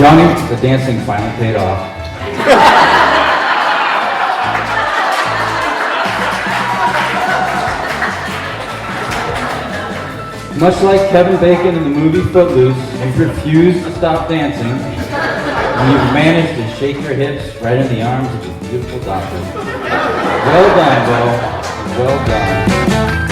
Johnny, the dancing finally paid off. Much like Kevin Bacon in the movie Footloose, you've refused to stop dancing, and you've managed to shake your hips right in the arms of your beautiful daughter. Well done, Bill. Well done.